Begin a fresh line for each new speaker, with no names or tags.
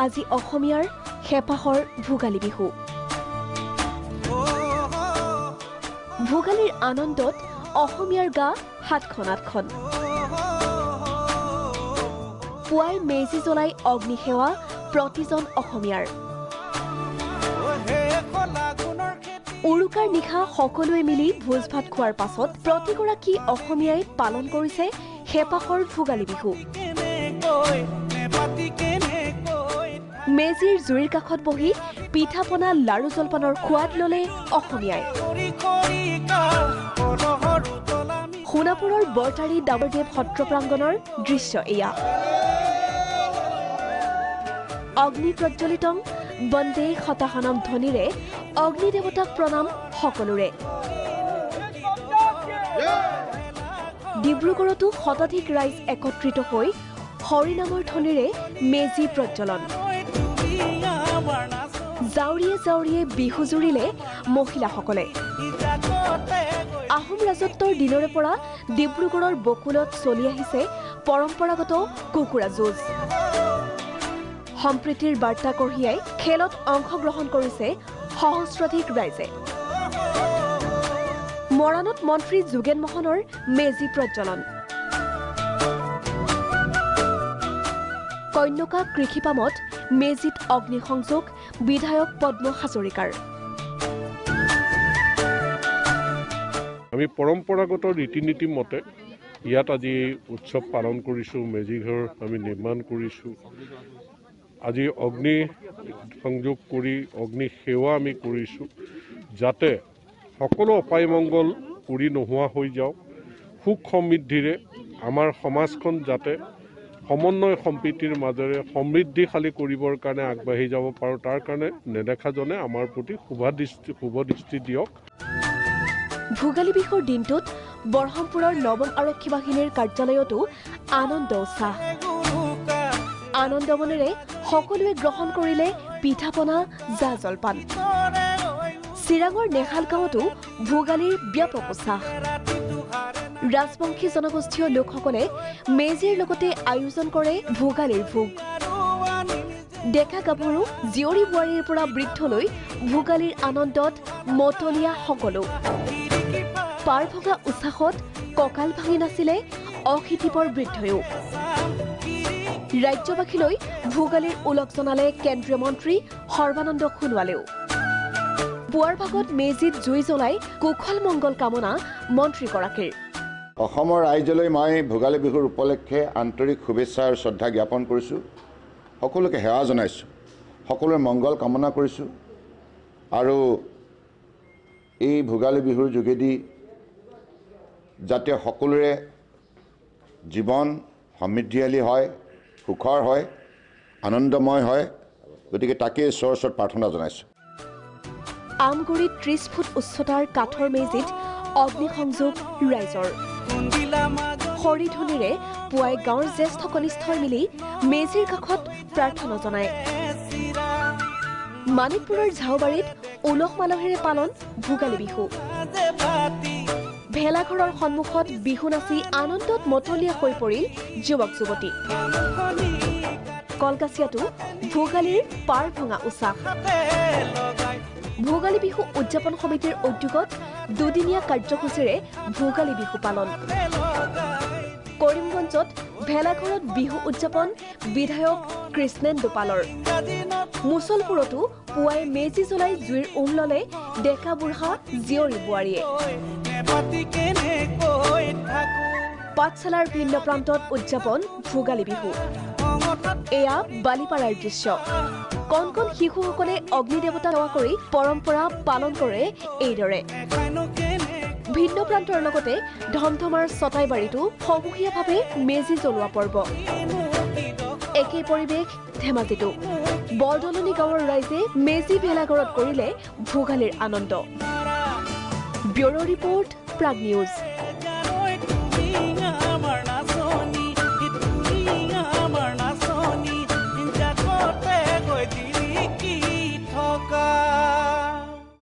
আজি অসমীয়াৰ হেপাহৰ ভোগালী বিহু। ভোগালীৰ আনন্দত অসমীয়াৰ গা হাতখন আঠখন। পুৱাই মেজি জ্বলাই অগ্নিসেৱা প্ৰতিজন অসমীয়াৰ। উৰুকাৰ নিশা সকলোৱে মিলি ভোজ ভাত খোৱাৰ পাছত প্ৰতিগৰাকী অসমীয়াই পালন কৰিছে হেপাহৰ ভোগালী বিহু। মেজিৰ জুইৰ কাষত বহি পিঠা পনা লাৰু জলপানৰ সোৱাদ ললে অসমীয়াই। সোণাপুৰৰ বৰতাৰী ডাবৰদেৱ সত্ৰ প্ৰাংগণৰ দৃশ্য এয়া। অগ্নি প্ৰজ্বলিতং বন্দে শতাহনম ধ্বনিৰে অগ্নি দেৱতাক প্ৰণাম সকলোৰে। ডিব্ৰুগড়তো শতাধিক ৰাইজ একত্ৰিত হৈ হৰিনামৰ ধ্বনিৰে মেজি প্ৰজ্বলন। জাউৰিয়ে জাউৰিয়ে বিহু জুৰিলে মহিলাসকলে। আহোম ৰাজত্বৰ দিনৰে পৰা ডিব্ৰুগড়ৰ বকুলত চলি আহিছে পৰম্পৰাগত কুকুৰা যুঁজ। সম্প্ৰীতিৰ বাৰ্তা কঢ়িয়াই খেলত অংশগ্ৰহণ কৰিছে সহস্ৰাধিক ৰাইজে। মৰাণত মন্ত্ৰী যোগেন মোহনৰ মেজি প্ৰজ্বলন। কন্যকা কৃষিপামত মেজিত অগ্নিসংযোগ বিধায়ক পদ্ম হাজৰিকাৰ।
আমি পৰম্পৰাগত ৰীতি নীতি মতে ইয়াত আজি উৎসৱ পালন কৰিছোঁ। মেজিঘৰ আমি নিৰ্মাণ কৰিছোঁ। আজি অগ্নি সংযোগ কৰি অগ্নি সেৱা আমি কৰিছোঁ, যাতে সকলো অপায় মংগল কৰি নোহোৱা হৈ যাওক। সুখ সমৃদ্ধিৰে আমাৰ সমাজখন যাতে সমন্বয় সম্প্ৰীতিৰ মাজেৰে সমৃদ্ধিশালী কৰিবৰ কাৰণে আগবাঢ়ি যাব পাৰোঁ, তাৰ কাৰণে নেদেখাজনে আমাৰ প্ৰতি শুভ দৃষ্টি দিয়ক।
ভোগালী বিহুৰ দিনটোত বৰহমপুৰৰ নৱম আৰক্ষী বাহিনীৰ কাৰ্যালয়তো আনন্দ উৎসাহ। আনন্দ মনেৰে সকলোৱে গ্ৰহণ কৰিলে পিঠা পনা জা জলপান। চিৰাঙৰ নেহাল গাঁৱতো ভোগালীৰ ব্যাপক উৎসাহ। ৰাজবংশী জনগোষ্ঠীয় লোকসকলে মেজিৰ লগতে আয়োজন কৰে ভোগালীৰ ভোগ। ডেকা গাভৰু জীয়ৰী বোৱাৰীৰ পৰা বৃদ্ধলৈ ভোগালীৰ আনন্দত মতলীয়া সকলো। পাৰ ভগা উৎসাহত কঁকাল ভাঙি নাছিলে অশীতিপৰ বৃদ্ধয়ো। ৰাজ্যবাসীলৈ ভোগালীৰ ওলগ জনালে কেন্দ্ৰীয় মন্ত্ৰী সৰ্বানন্দ সোণোৱালেও। পুৱাৰ ভাগত মেজিত জুই জ্বলাই কুশল মংগল কামনা মন্ত্ৰীগৰাকীৰ।
অসমৰ ৰাইজলৈ মই ভোগালী বিহুৰ উপলক্ষে আন্তৰিক শুভেচ্ছা আৰু শ্ৰদ্ধা জ্ঞাপন কৰিছোঁ। সকলোকে সেৱা জনাইছোঁ, সকলোৰে মংগল কামনা কৰিছোঁ। আৰু এই ভোগালী বিহুৰ যোগেদি যাতে সকলোৰে জীৱন সমৃদ্ধিশালী হয়, সুখৰ হয়, আনন্দময় হয়, গতিকে তাকেই ঈশ্বৰৰ ওচৰত প্ৰাৰ্থনা জনাইছোঁ।
আমগুৰিত 30 ফুট উচ্চতাৰ কাঠৰ মেজিত অগ্নিসংযোগ ৰাইজৰ। হৰিধনীৰে পুৱাই গাঁৱৰ জ্যেষ্ঠ কনিষ্ঠই মিলি মেজিৰ কাষত প্ৰাৰ্থনা জনায়। মানিকপুৰৰ ঝাওবাৰীত উলহ মালহেৰে পালন ভোগালী বিহু। ভেলাঘৰৰ সন্মুখত বিহু নাচি আনন্দত মতলীয়া হৈ পৰিল যুৱক যুৱতী। কলগাছিয়াতো ভোগালীৰ পাৰ ভঙা উৎসাহ। ভোগালী বিহু উদযাপন সমিতিৰ উদ্যোগত দুদিনীয়া কাৰ্যসূচীৰে ভোগালী বিহু পালন। কৰিমগঞ্জত ভেলাঘৰত বিহু উদযাপন বিধায়ক কৃষ্ণেন্দু পালৰ। মুছলপুৰতো পুৱাই মেজি জ্বলাই জুইৰ উম ললে ডেকা বুঢ়া জীয়ৰী বোৱাৰীয়ে। পাঠশালাৰ ভিন্ন প্ৰান্তত উদযাপন ভোগালী বিহু। এয়া বালিপাৰাৰ দৃশ্য। কণ কণ শিশুসকলে অগ্নি দেৱতা সেৱা কৰি পৰম্পৰা পালন কৰে এইদৰে। ভিন্ন প্ৰান্তৰ লগতে ধমধমাৰ চটাইবাৰীতো সমূহীয়াভাৱে মেজি জ্বলোৱা পৰ্ব। একেই পৰিৱেশ ধেমাজিতো। বৰদলনি গাঁৱৰ ৰাইজে মেজি ভেলাঘৰত কৰিলে ভোগালীৰ আনন্দ। Bureau' report Prag news.